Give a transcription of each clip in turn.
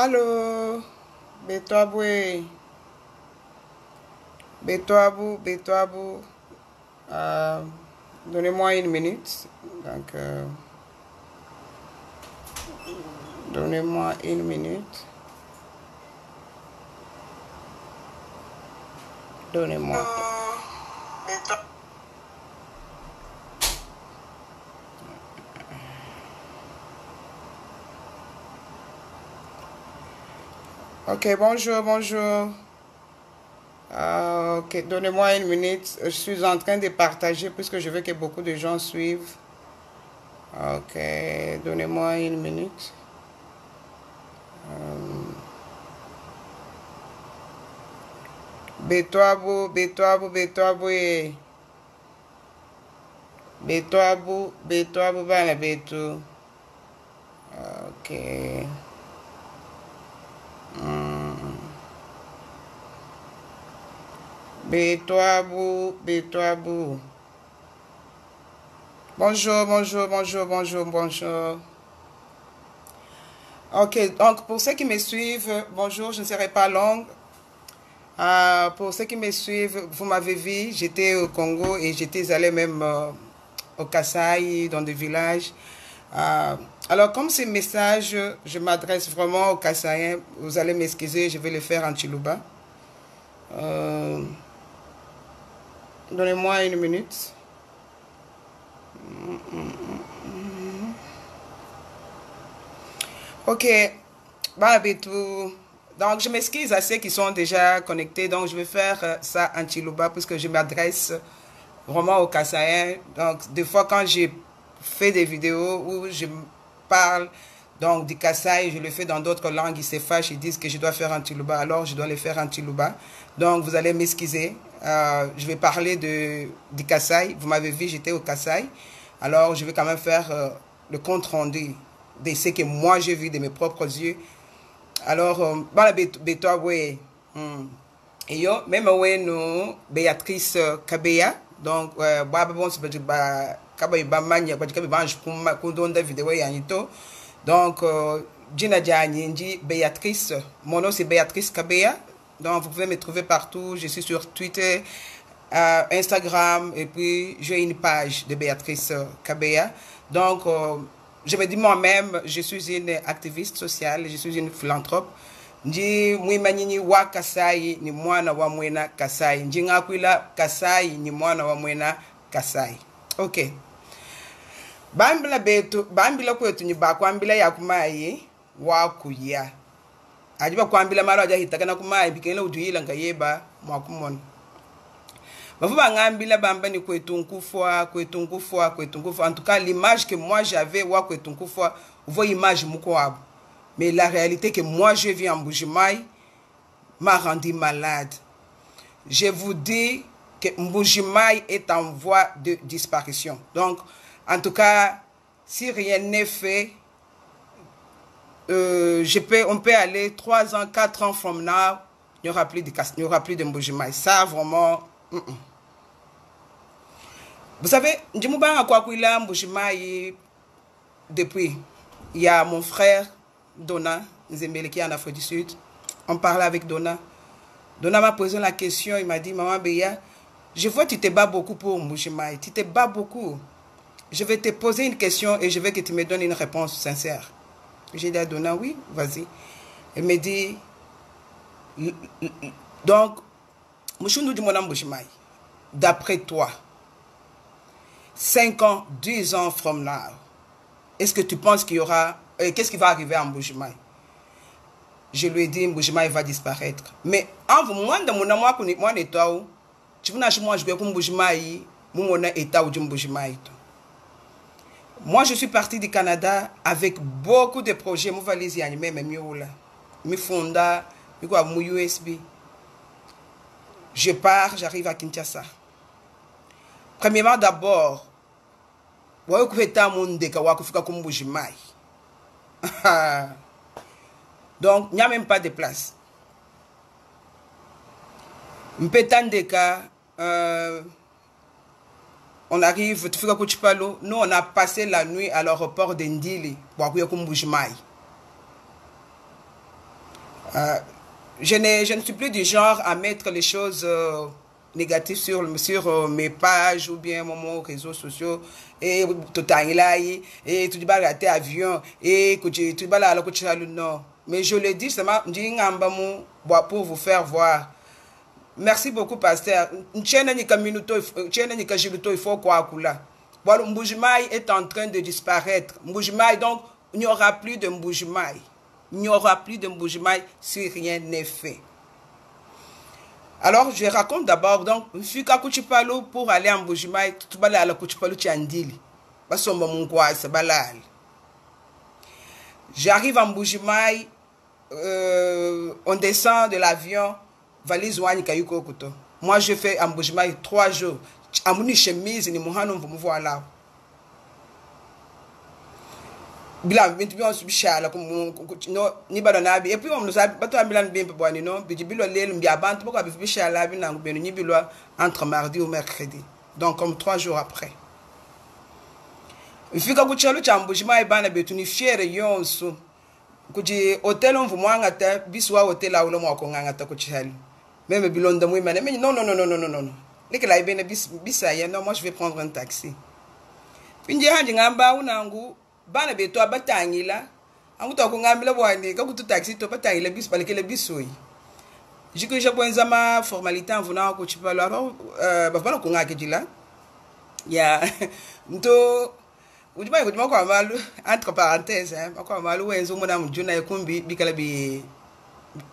Allô, Betoaboué, Betoabou. Euh, Donnez-moi une minute. Donc, donnez-moi une minute. Donnez-moi. Ok, bonjour. Ok, donnez-moi une minute. Je suis en train de partager puisque je veux que beaucoup de gens suivent. Ok, donnez-moi une minute. Betoabou, Betoabou, bana Beto. Ok. Betoabou. Bonjour. Ok, donc pour ceux qui me suivent, bonjour, je ne serai pas longue. Pour ceux qui me suivent, vous m'avez vu, j'étais au Congo et j'étais allé même au Kasaï, dans des villages. Alors, comme ces messages, je m'adresse vraiment aux Kasaïens. Vous allez m'excuser, je vais le faire en Chiluba. Euh, Donnez-moi une minute. Ok, bah, tout. Donc, je m'excuse à ceux qui sont déjà connectés. Donc, je vais faire ça en Chiluba puisque je m'adresse vraiment aux Kassaïens. Donc, des fois, quand j'ai fait des vidéos où je parle donc du Kasaï, je le fais dans d'autres langues, ils se fâchent, ils disent que je dois faire en Chiluba, alors je dois le faire en Chiluba. Donc, vous allez m'excuser. Je vais parler du Kasaï. Vous m'avez vu, j'étais au Kasaï. Alors, je vais quand même faire le compte rendu de ce que moi j'ai vu de mes propres yeux. Alors, bana beto abwe. Et yo, même ouais nous, Béatrice Kabeya. Donc, baba bon se ba kaba ba manya ba kaba ba kuma kundonda vidéo yanito. Donc, Gina Dianji, Béatrice. Mon nom c'est Béatrice Kabeya. Donc, vous pouvez me trouver partout. Je suis sur Twitter, Instagram, et puis j'ai une page de Béatrice Kabeya. Donc, je me dis moi-même, je suis une activiste sociale, je suis une philanthrope. Ndi mwimanyini wa Kasai ni mwana wa mwena Kasai. Ndi ngakwila Kasai ni mwana wa mwena Kasai. Ok. Bambila betu, bambila kwetu ni bakwambila ya kumayi wa kuya. Ajiba kwambila mara aja hitakana kumayi bikena uduyila ngayeba mwakumona. Bafuba ngambila bamba ni kwetu nkufwa. En tout cas, l'image que moi j'avais wa kwetu nkufwa, vous image mukwabu. Mais la réalité que moi je vis en Mbujimaï m'a rendu malade. Je vous dis que Mbujimaï est en voie de disparition. Donc, en tout cas, si rien n'est fait, on peut aller 3 ans, 4 ans from now, il n'y aura plus de Mbujimaï. Ça, vraiment... Vous savez, Ndjimouba Akwakwila Mbujimaï, depuis, il y a mon frère, Donna Zembele qui est en Afrique du Sud. On parlait avec Donna. Donna m'a posé la question, il m'a dit, Maman Béa, je vois que tu te bats beaucoup pour Mbujimaï. Tu te bats beaucoup. Je vais te poser une question et je veux que tu me donnes une réponse sincère. J'ai dit à Donna, oui, vas-y. Elle me dit, donc, Mouchoundou du Mona Mbujimaï, d'après toi, 5 ans, 10 ans from now, est-ce que tu penses qu'il y aura... qu'est-ce qui va arriver à Mbujimaï? Je lui ai dit, Mbujimaï va disparaître. Mais en vous, moi, je suis parti du Canada avec beaucoup de projets. Je pars, j'arrive à Kinshasa. Premièrement, d'abord, donc, il n'y a même pas de place. On arrive, nous on a passé la nuit à l'aéroport de Ndili. Je ne suis plus du genre à mettre les choses négatives sur mes pages ou bien mon réseaux sociaux. Et tout et tu dis bah raté avion et que tu vas là non. Mais je le dis seulement pour vous faire voir. Merci beaucoup, pasteur. Nchene ni il faut quoi kula. Voilà, Mbujimaï est en train de disparaître. Mbujimaï, donc, il n'y aura plus de Mbujimaï. Il n'y aura plus de Mbujimaï si rien n'est fait. Alors, je raconte d'abord, donc, Fika Kuchipalo pour aller en Mbujimaï, tu vas aller à la Kuchipalo Tchandili. J'arrive en Mbujimaï, on descend de l'avion, valise Wani Kayuko Kuto. Moi, je fais en Mbujimaï 3 jours. Amuni chemise ni muhano vous me voilà. Bilan bintu on subishala no ni balo nabi et puis on nous a bato bilan bien bwani no bi bilo lel mbi abantu boko bi bishala bi nangu beno ni bilo entre mardi ou mercredi. Donc comme 3 jours après. Ifika kuchalo cha Mbujimayi bana betu ni fiere yonso. Kuji hotel on vous mwanga ta biswa hotel a ulo mwako nganga ta kuchali. Même bilonda mwi mane mais non. Non, moi je vais prendre un taxi. Puis je ngamba unangu bana beto abatangila angu to ko ngambila bwani ka kutu taxi to batangila bis balekele bisoi. Jiko je bonza ma formalité en venant ko chipalo alors ba bana ko ngake dila. Ya nto ujima ko amalu entre parenthèses hein ko amalu wenzo mona mjuna ekumbi bikala bi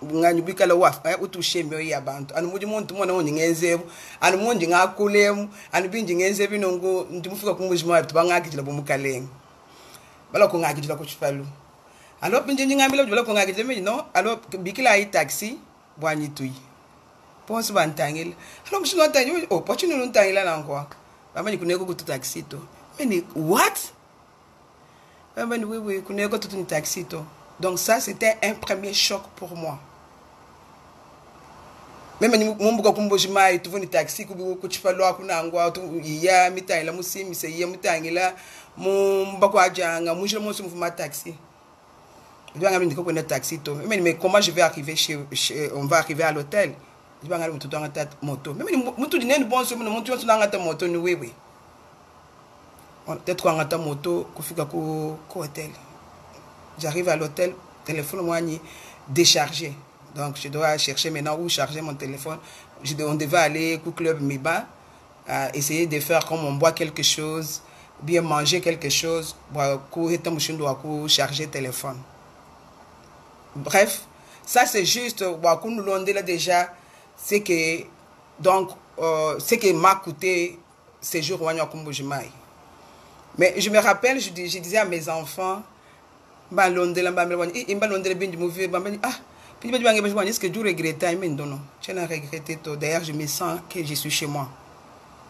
ngani bikala waf utushe myo ya bantu anu muji muntu mona ngenzebu anu munji ngakulemu anu binji ngenzebu nongo ndimufika kumujima tubangakijila bomukaleng bala ko ngakijila ko chipalu alo binji ngambila bala ko ngakijila me no alo bikila i taxi bwanyi tui ponse bantangila alo mshino tanyi o pochino ntangila nankwa bamani kuneko kutu taxi to meni what bamani oui kuneko tutu taxi to. Donc ça, c'était un premier choc pour moi. Même si je suis allé à un taxi, je suis allé à un taxi. Mais comment je vais arriver on va arriver à l'hôtel? Je vais arriver à la moto. Même si je suis allé à moto, oui. Peut-être qu'on a une moto, hôtel. J'arrive à l'hôtel, téléphone moi déchargé. Donc je dois chercher maintenant où charger mon téléphone. On devait aller au club Miba, essayer de faire comme on boit quelque chose, bien manger quelque chose, pour charger le téléphone. Bref, ça c'est juste, déjà, c'est que, donc, ce qui m'a coûté ces jours à Kumbujimaï. Mais je me rappelle, je disais à mes enfants, est-ce que je regrette? Non, je n'ai regretté tout. D'ailleurs, je me sens que je suis chez moi.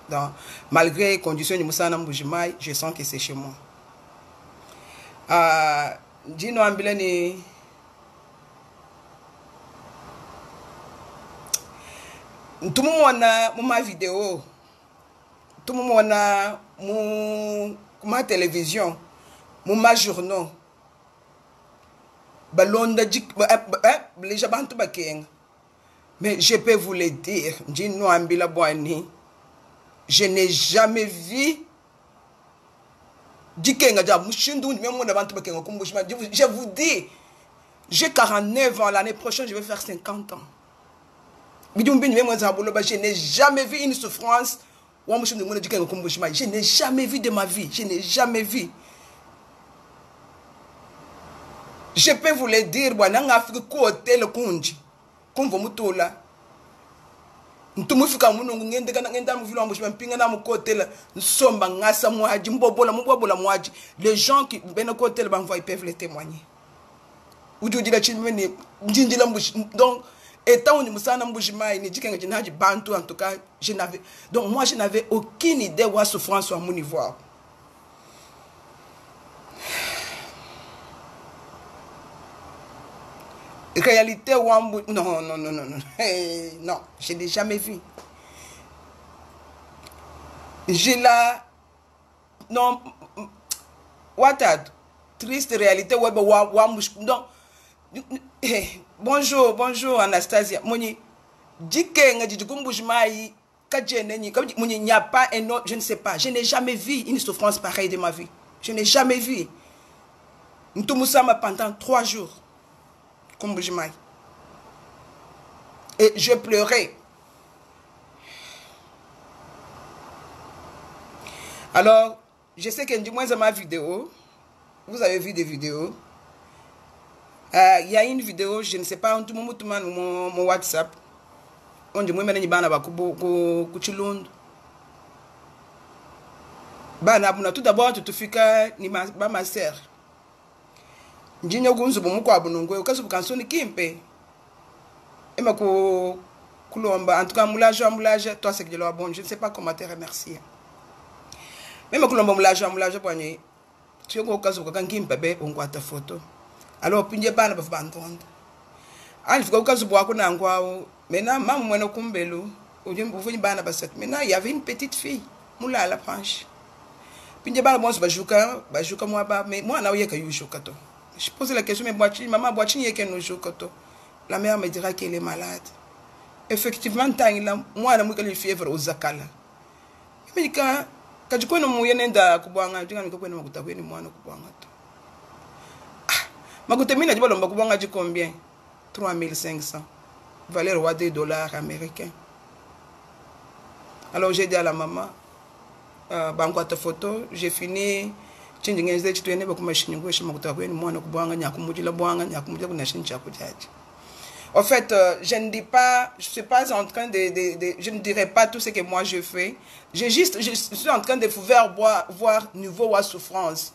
Donc, malgré les conditions de Mbujimayi, je sens que c'est chez moi. Dino ambilani tout le monde a ma vidéo, tout le monde a ma télévision, ma journaux. Mais je peux vous le dire, je n'ai jamais vu. Je vous dis, j'ai 49 ans, l'année prochaine je vais faire 50 ans. Je n'ai jamais vu une souffrance. Je n'ai jamais vu de ma vie, je n'ai jamais vu. Je peux vous le dire, en Afrique, côté le kunji, comme vous mutola. Ntumufika muno ngenda mu vilo mbushima mpinga na mu côté la nsomba ngasa mwaji mbobola mwaji. Les gens qui ben côté le banvoy peuvent le témoigner. Ujuji la chimene njinjila mbush donc étant on musana Mbujimayi ni jikenga jinaji bantu en tout cas je n'avais aucune idée où la souffrance à mon niveau. Réalité Wambu non hey, non je n'ai jamais vu. J'ai la non what a triste réalité Wambu non Bonjour, bonjour Anastasia. Moni, Dike dit Gumbujmaï, Kadjeneni, comme dit, il n'y a pas un autre, je ne sais pas. Je n'ai jamais vu une souffrance pareille de ma vie. Je n'ai jamais vu. Ntumusama pendant 3 jours. Gumbujmaï. Et je pleurais. Alors, je sais que du moins dans ma vidéo, vous avez vu des vidéos. Il y a une vidéo, je ne sais pas, mon WhatsApp. On dit moi maintenant bana ba ku chilundu. Bana buna tout d'abord tu fika ni ma sœur. Njinyo gunzu bomuko abunongwe ukazu kansoni kimpe. Ema ko kulomba en tout cas moulage toi c'est que je leur bon, je ne sais pas comment te remercier. Même kulomba moulage poigné. Tu ko kazu kan kimpe be on kwata photo. Alors pinje bana ba bantonda. Alifika ukazu bwa kuna ngwao. Maintenant maman mwana kumbelu ujumbufunyi bana basat. Maintenant il y avait une petite fille moula à la planche. Pinje bana bon bajuka moi ba mais moi na oyeka yujuka to. Je pose la question mais maman boachi yeke no juka to. La mère me dira qu'elle est malade. Effectivement tant là moi na mwikali fièvre uzakala. Mais quand je connais mo yenenda kubwanga jinga nikokwena makutakweni mwana kubwanga to. Makutemina jibalomba kubwanga ji combien? 3500. Valeur roi des dollars américains. Alors j'ai dit à la maman, bankwata photo, j'ai fini. En fait, je ne dis pas, je suis pas en train je ne dirai pas tout ce que moi je fais. Je suis en train de vous faire voir niveau ou souffrance.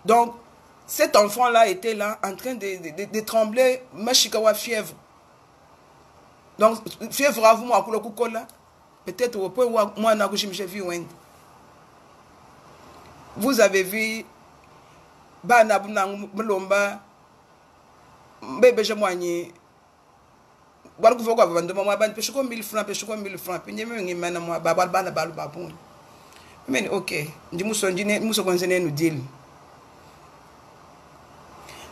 Donc, cet enfant-là était là en train de trembler, machikawa fièvre. Donc, fièvre à vous, moi, peut-être au point où moi, j'ai vu. Vous avez vu, Bana Blomba, bébé Jamoigny, Balgouvo, moi, ban pêche comme 1000 francs, pêche comme 1000 francs, puis il y a un moi, Babana Balbabon. Mais ok, nous sommes deal.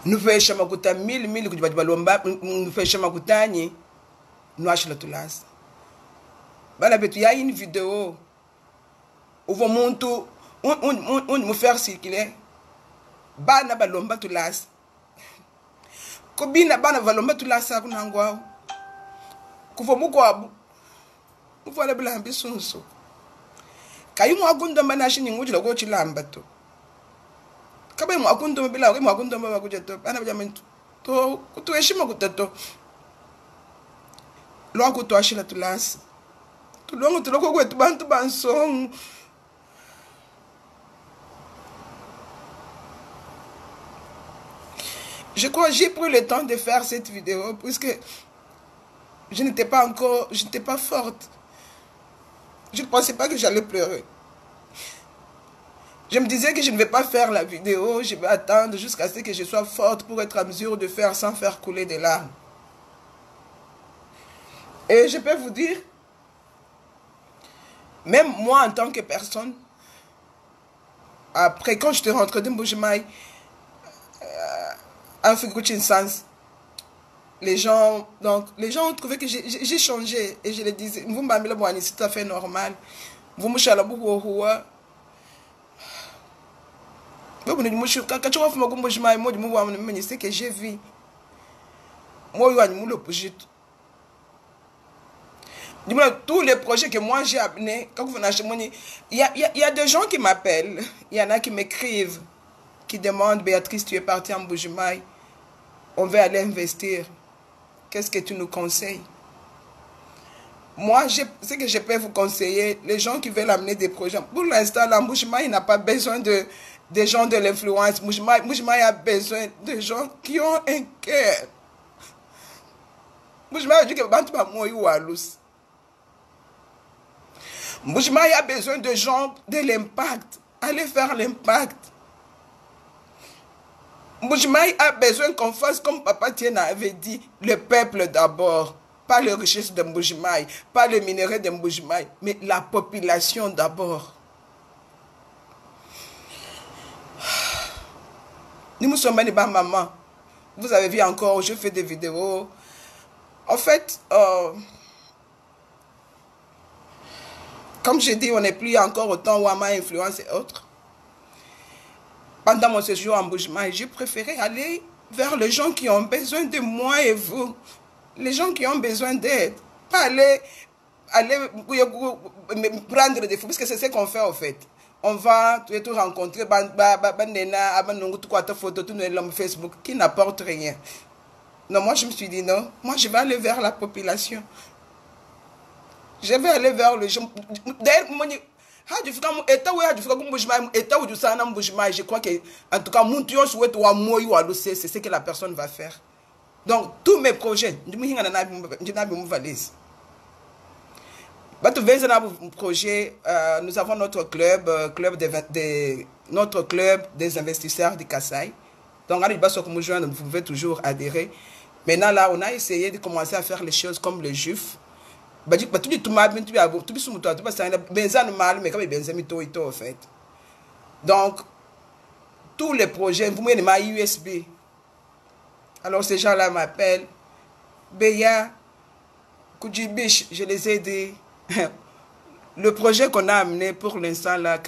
Nous faisons chamakuta 1000 nous faisons chamakuta ni nous achetons tout là. Il y a une vidéo où vous montrez on me faire circuler. Bana balomba tout là. Kobina bana balomba tout là ça kunangwa. Kuvo mukwabu. Mufale blambi sunso. Kayimu akunda manashi ngujila go chilamba to. Kabe mu akunda bila mu akunda ba kujeto. Bana bajamentu. To kutuheshima kutato. Longo to ashila tout là. Tu longo tu loko kwetu bantu bansong. Je crois que j'ai pris le temps de faire cette vidéo puisque je n'étais pas forte. Je ne pensais pas que j'allais pleurer. Je me disais que je ne vais pas faire la vidéo, je vais attendre jusqu'à ce que je sois forte pour être en mesure de faire sans faire couler des larmes. Et je peux vous dire, même moi en tant que personne, après quand je suis rentrée de Mbujimaï, en figurine sens, les gens ont trouvé que j'ai changé et je les disais, vous m'avez dit c'est tout à fait normal, vous me chalez beaucoup c'est que j'ai vu moi tous les projets que moi j'ai amenés, quand vous il y a des gens qui m'appellent, il y en a qui m'écrivent, qui demandent Béatrice, tu es partie en Mbujimaï, on veut aller investir. Qu'est-ce que tu nous conseilles? Moi, ce que je peux vous conseiller, les gens qui veulent amener des projets, pour l'instant, Mbujimaï n'a pas besoin des gens de l'influence. Mbujimaï a besoin de gens qui ont un cœur. Mbujimaï a dit que Mbujimaï a besoin de gens de l'impact. Allez faire l'impact. Mbujimaï a besoin qu'on fasse comme Papa Tiena avait dit, le peuple d'abord, pas les richesses de Mbujimaï, pas les minéraux de Mbujimaï, mais la population d'abord. Nous sommes des maman. Vous avez vu encore, je fais des vidéos. En fait, comme je dis, on n'est plus encore autant Wama influence et autres. Pendant mon séjour en Mbuji-Mayi, j'ai préféré aller vers les gens qui ont besoin de moi et vous. Les gens qui ont besoin d'aide. Pas aller prendre des fous, parce que c'est ce qu'on fait en fait. On va tout rencontrer, Facebook, qui n'apporte rien. Non, moi je me suis dit non, moi je vais aller vers la population. Je vais aller vers les gens. D'ailleurs, je crois que, en tout cas, c'est ce que la personne va faire. Donc, tous mes projets, nous avons notre club, notre club des investisseurs du Kasaï. Donc, vous pouvez toujours adhérer. Maintenant, là, on a essayé de commencer à faire les choses comme les juifs. Donc, tous les projets, vous voyez, ma USB. Alors, ces gens-là m'appellent. Beya, Koujibish, je les ai aidés. Le projet qu'on a amené pour l'instant, là,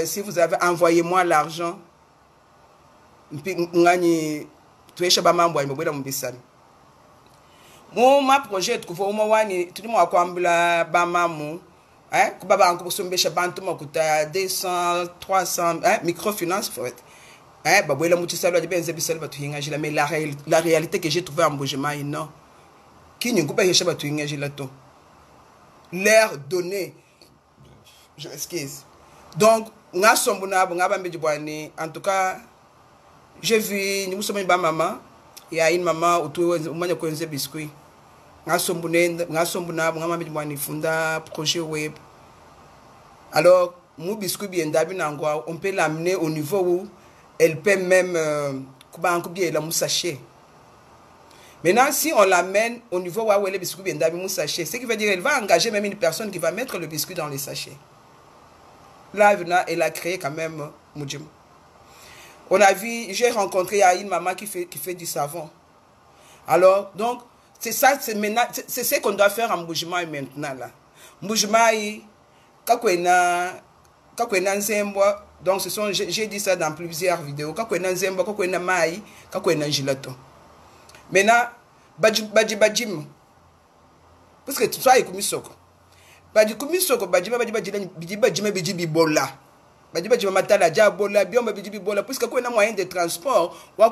si vous avez envoyé moi l'argent, ma projet tout le monde 200 300 microfinance mais la réalité que j'ai trouvée en Mbuji-Mayi, non. Qui ne peut pas l'air donné. Je m'excuse. Donc, en tout cas, j'ai vu, nous sommes une maman, il y a une maman autour de biscuits. Projet web. Alors, mon biscuit bien d'abord, on peut l'amener au niveau où elle peut même maintenant, si on l'amène au niveau où elle est biscuit bien d'abord, ce qui veut dire qu'elle va engager même une personne qui va mettre le biscuit dans les sachets. Là, elle a créé quand même Mujim. On a vu, j'ai rencontré une maman qui fait du savon. Alors, donc, c'est ça, c'est ce qu'on doit faire en Mbuji-Mayi maintenant là. Mbuji-Mayi, donc j'ai dit ça dans plusieurs vidéos. Maintenant, Badjim, parce que tout ça est comme ça. Badjim, puisque quand on a moyen de transport, on a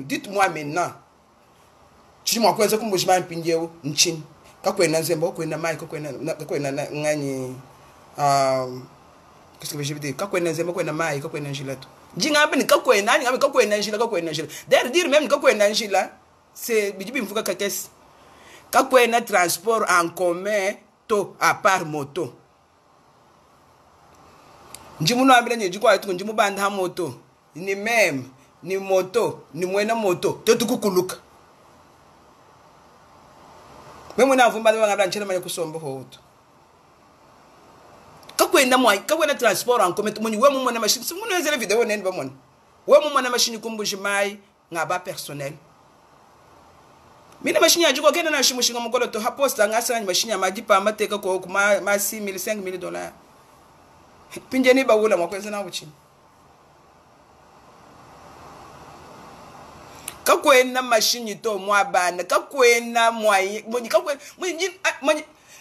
dites-moi maintenant. Tu m'as quoi ça comme je m'en pindieu nchin. Kako na zembo ko na mai ko na ngani qu'est-ce que je veux dire kako na zembo ko na mai ko na gilato. Jinga ben kako na ngami kako na gila kako na gila. D'ailleurs dire même kako na gila c'est bijibi mfuka kakes. Kako na transport en commun to à part moto. Njimuno abile njiko atu njimu banda moto. Ni même ni moto ni mwena moto to tukukuluka. Même on a vu madame Chela Maya Kusombo Hot. Kakwenda moi, kakwenda transport en commun, moni we mo na machine, si mo na zele vidéo nen ba mon. We mo na machine ko Mbuji-Mayi ngaba personnel. Mina machine ya juko kena na shimushinga mukolo to haposta ngasa na machine ya majipa amateka ko kuma ma 6000 5000 dollars. Pinje ni ba wula mwakwenza na uchi. Kakwena machine to moi bana kakwena moyen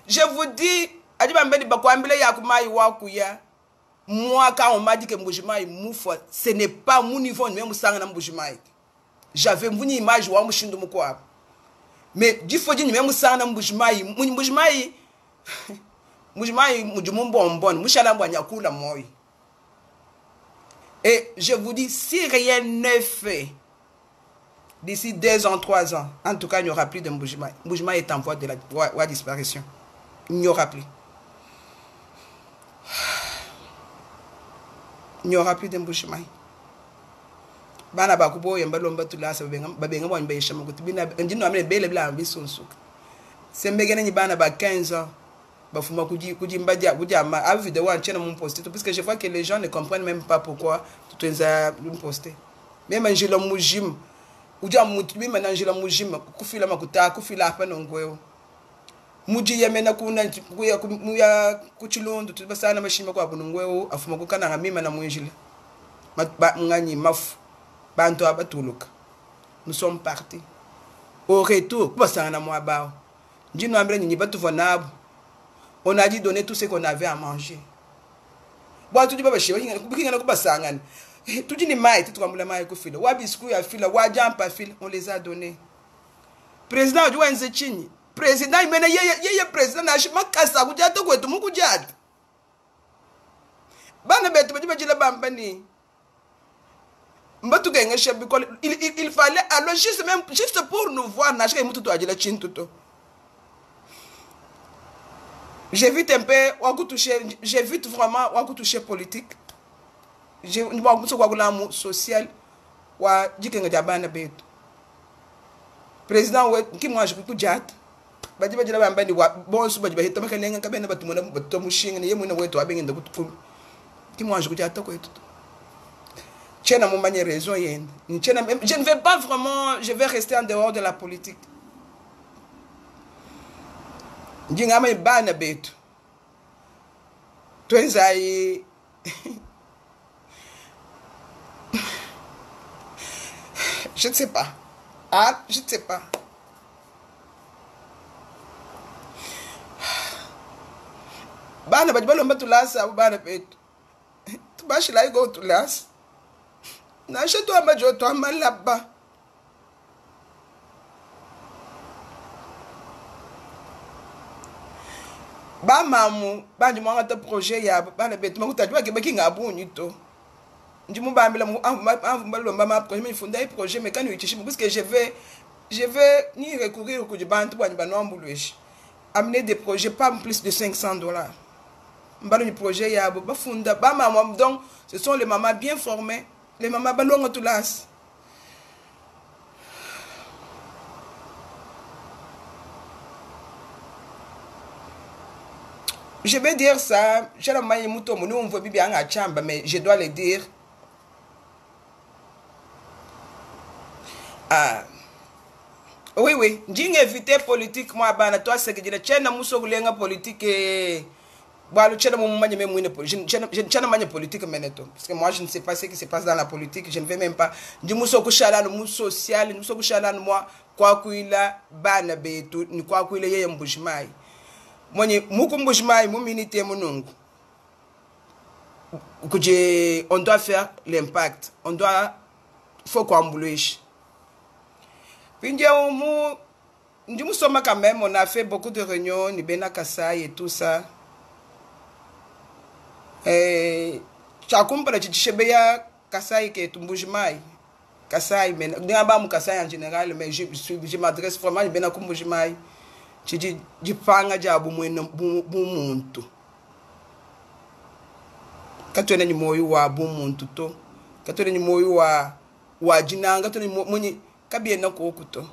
je vous dis adiba mbedi bakwambile ya kumayi wakuya moi quand on m'a dit que Mbuji-Mayi moufa ce n'est pas mon niveau même sanga na Mbuji-Mayi j'avais une image wa mushindo mukwa mais difodi ni même sanga na Mbuji-Mayi Mbuji-Mayi Mbuji-Mayi mujumumbon mushala mbanya kula moyi et je vous dis si rien n'est fait d'ici 2 ans, 3 ans, en tout cas, il n'y aura plus de Mbuji-Mayi. Mbuji-Mayi est en voie de la disparition. Il n'y aura plus. il n'y aura plus d'embouchement. Bana bakubo yamba lomba tulasa babenga bwa mbe shama kuti bina ndino amene bele bla bisonso. Sembegene ni bana ba 15 ans. Bafuma kuji mbadia ma a vidéo en chena mon poster parce que je vois que les gens ne comprennent même pas pourquoi tu as poster. Même Angela Mujim uja mutu bi manangela Mujim kufila makuta kufila hapa nongweo. Muji yamena kuna kuya kuchilundu tubasana mashima kwa bunongweo afuma kukana ngamima na munjile. Ba ngani mafu bantu abatuluka. Nous sommes partis. Au retour, kubasana na mwabao. Njino ambre nyinyi batu vonabu. On a dit donner tout ce qu'on avait à manger. Bon, tu dis pas chez tu dis ni maï, tu comme la maï ko fila. Wa biscuit à fila, wa jampa fila, on les a donnés. Président du Wanzechini. Président il mena ye président na shima kasa kuja to kwetu muku jad. Bana betu baji baji la bambani. Mbatu genga chef bikol il fallait alors juste pour nous voir na shika mutu to ajila chin tuto. J'évite un peu, j'évite vraiment on toucher politique. Je ne vois pas social. Wa jikenga jabana betu. Président qui moi je peux dire. Badi badi la bambani wa bon su badi bahita makanenga kabena batumona batomushinga ye mwina wetu abengenda kutukumi. Qui moi je peux dire to ko etu. Tchena mon manière raison yen. Je ne vais pas vraiment, je vais rester en dehors de la politique. Njinga ma bana betu. Twenzai je ne sais pas. Ah, je ne sais pas. Bana bajibalo mbatulasa bana betu. Tubashi la go tulas. Na sheto amajo to amalaba. Ba mamu banji mwanga ta projet ya bana betu makutajwa ke baki ngabunyi to ndimu ba mbela mbalo mama projet me funda projet mais quand utishi parce que je vais ni recourir au bantu bani banwambulweshi amener des projets pas plus de $500 mbalo ni projet ya ba funda ba mamu donc ce sont les mamans bien formées les mamans balonga tulas. Je vais dire ça, je mais je dois le dire. Ah. Oui, j'ai évité politique, moi, toi, c'est que je ne politique. Politique, parce que moi, je ne sais pas ce qui se passe dans la politique, je ne vais même pas. Je ne sais pas social, je ne sais pas moi, quoi qu'il a, ban, beto, ni quoi qu'il y a un bougement. Mwenye mukumbushmai muminité monongo on doit faire l'impact, on doit faut qu'on bouge. Puis ndimu soma quand même, on a fait beaucoup de réunions ni Bena Kasai et tout ça. Et chakumpa la chichebeya Kasai ke tumbujmai Kasai mais ngamba mu Kasai en général, mais je m'adresse vraiment ni Bena kumbujmai. Jipanga jabu mwena bumuntu katwena ni moyo wa bumuntu to katwena ni moyo wa jinanga katwena ni mwenye kabie na ko okuto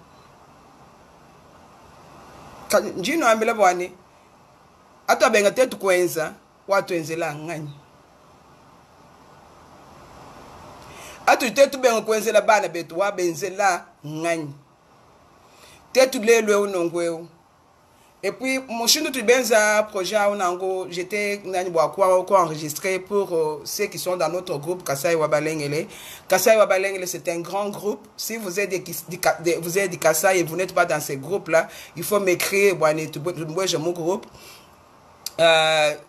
njino ambela bwane atabenga tetu kwenza watu enzela ngani atu tetu benga kwenzela bana betu wa benzela ngani tetu lelwe unongweo. Et puis, mon chien de benza projet j'étais enregistré pour ceux qui sont dans notre groupe Kasai Wabalengele. Kasai Wabalengele, c'est un grand groupe. Si vous êtes des Kasai et vous n'êtes pas dans ces groupes-là, il faut m'écrire. Mon groupe.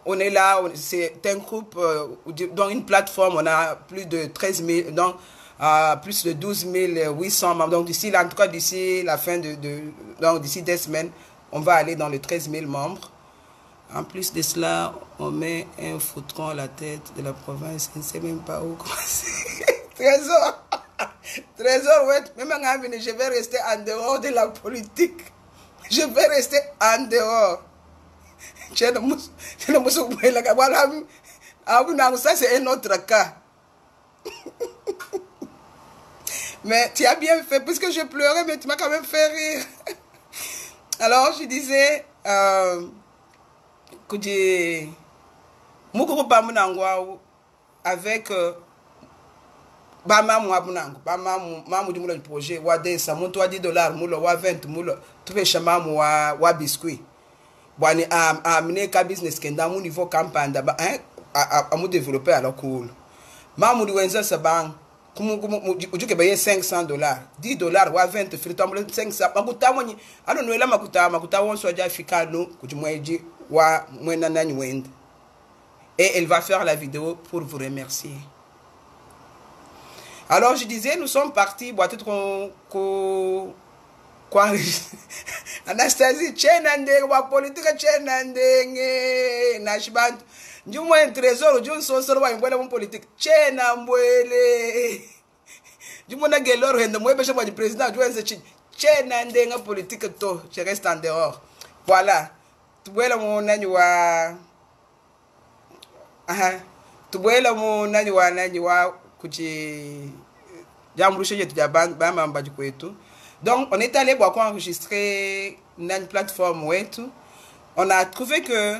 On est là, c'est un groupe dans une plateforme, on a plus de 13 000, donc plus de 12 800 membres. Donc d'ici là, en tout cas d'ici la fin donc d'ici des semaines, on va aller dans les 13 000 membres. En plus de cela, on met un foutron à la tête de la province. Je ne sais même pas où commencer. Trésor. Trésor, ouais. Même je vais rester en dehors de la politique. Je vais rester en dehors. Ça, c'est un autre cas. Mais tu as bien fait, puisque je pleurais, mais tu m'as quand même fait rire. Alors, je disais, que j'ai... Mukuru Pamunangwa avec... Bama mwa bunango bama mamu di mula projet wa desa muntu wa $10 mula wa 20 mula tupe shama mu wa biscuit bwani amine ka business kenda mu niveau campagne ba amu développer alors cool mamu di wenza sabang kumu ujuke baye $500 $10 wa 20 frito mula 500 makuta moni alo noela makuta wonso ja fikano kujumweji wa mwena nani wende et elle va faire la vidéo pour vous remercier. Alors je disais, nous sommes partis, peut-être qu'on... Quoi? Anastasie, tchenande, wa politique tchenande, nashibant. Nous avons un trésor, nous avons un politique. Tchenambwele. Nous avons un gelor, nous avons un président, nous avons un tchenande, un politique, je reste en dehors. Voilà. Tu vois, mon anniwa. Tu vois, mon anniwa. Donc on est allé enregistrer une plateforme où on a trouvé que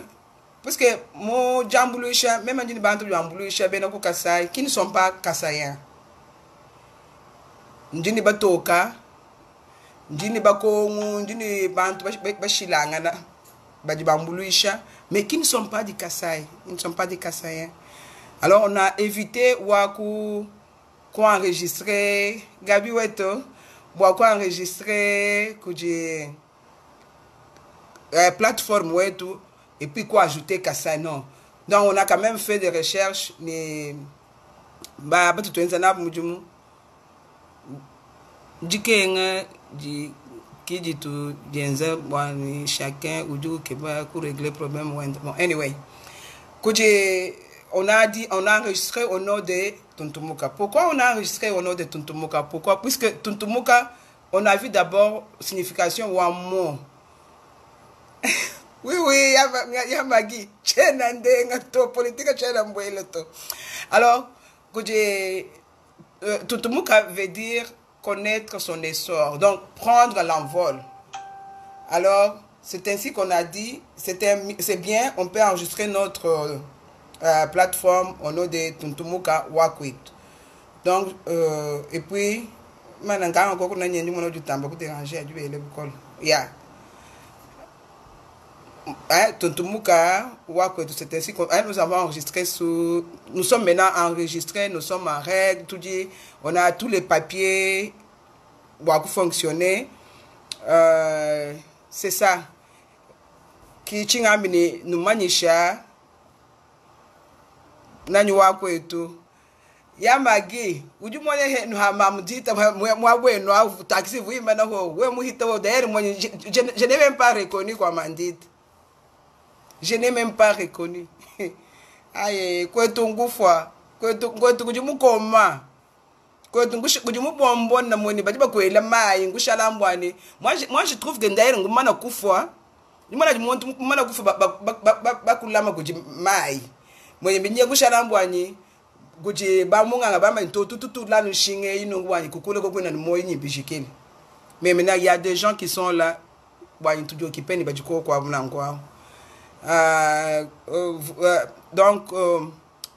parce que mon jambouloucha même une bande de jambouloucha benoko kasai qui ne sont pas kassaïens ndini batoka ndini bakongu ndini bantu bashilangana bajibambouloucha mais qui ne sont pas du Kasaï, ils ne sont pas des Kassaïens. Alors on a évité qu'on enregistrer Gabi Weto, qu'on enregistrer plateforme Weto et puis quoi ajouter Kassai non. Donc on a quand même fait des recherches mais bah tu tu enzana mujumu dikenga di qui dit tout dienza bon chacun ou du que va pour régler problème bon anyway on a dit, on a enregistré au nom de Tuntumuka. Pourquoi on a enregistré au nom de Tuntumuka? Pourquoi? Puisque Tuntumuka, on a vu d'abord signification ou un mot. Oui, il y a Magui. Politique, alors, Tuntumuka veut dire connaître son essor, donc prendre l'envol. Alors, c'est ainsi qu'on a dit, c'est bien, on peut enregistrer notre... plateforme au nom de Tuntumuka Wakwit. Donc, et puis, maintenant, encore qu'on a du temps pour déranger, yeah. Tuntumuka Wakwit, c'est ainsi que nous avons enregistré sous. Nous sommes maintenant enregistrés, nous sommes en règle, tout dit. On a tous les papiers pour fonctionner. C'est ça. Qui tient nous manisha. Nani wako eto ya magi uju mwenye he no hamamdita mwa no avu taxi vu imana ho we muhita wo d'ailleurs mwenye je n'ai même pas reconnu quoi mandite je n'ai même pas reconnu aye kwetu ngufwa kwetu kujumu koma kwetu kujumu bombo na mweni bajiba kwela mai ngushala mbwani moi je trouve que d'ailleurs ngumana kufwa nimana jimuntu mana kufwa bakulama kuji mai mwenye binye kushalambwani kuti bamunga bama ntotutu la nshinge inongwani kukule kokuna moyi nyibishikeli mais maintenant il y a des gens qui sont là bwani tudio kipeni bajiko kwa bunangwa donc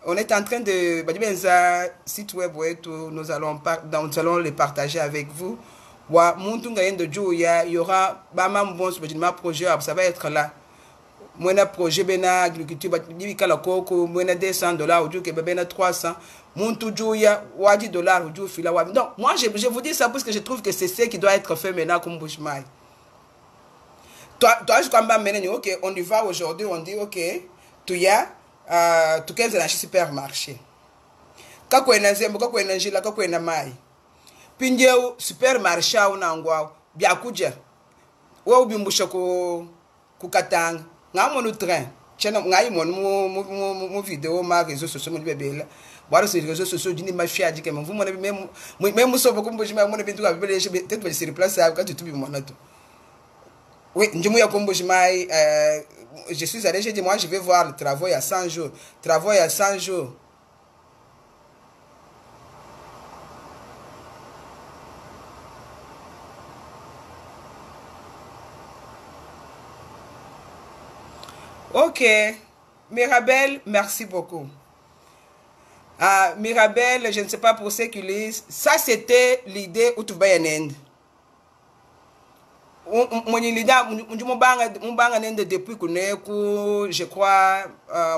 on est en train de bajibenza site web nous allons les partager avec vous wa muntunga yendo juya il y aura bama mbonso bajima projet ça va être là. Moi, un projet de agriculture, moi, $200, aujourd'hui, que 300. Mon toujours, il y a $10, aujourd'hui, donc, moi, je vous dis ça parce que je trouve que c'est ce qui doit être fait maintenant comme Bushmaï. Toi, je comprends maintenant, ok, on y va aujourd'hui, on dit, ok, tu y as, tu as un supermarché. Quand on a un zéro, quand on a un gila, quand on a un maï. Puis, il y a un supermarché, on a un gua, bien coudja. Ou bien, bouchako, kukatang. Ngamo no train chena ngai mon vidéo ma réseaux sociaux mon bébé là voilà ces réseaux sociaux dini ma fia dike mon vous même so beaucoup mboji ma mon bintu ka bébé peut-être pas sur place quand tu tubi mon nato oui ndimu ya komboji mai je suis allé j'ai dit moi je vais voir le travail à 100 jours Ok. Mirabel, merci beaucoup. Ah, Mirabel, je ne sais pas pour ceux qui lisent. Ça, c'était l'idée où tu vas en Inde. Depuis que je crois,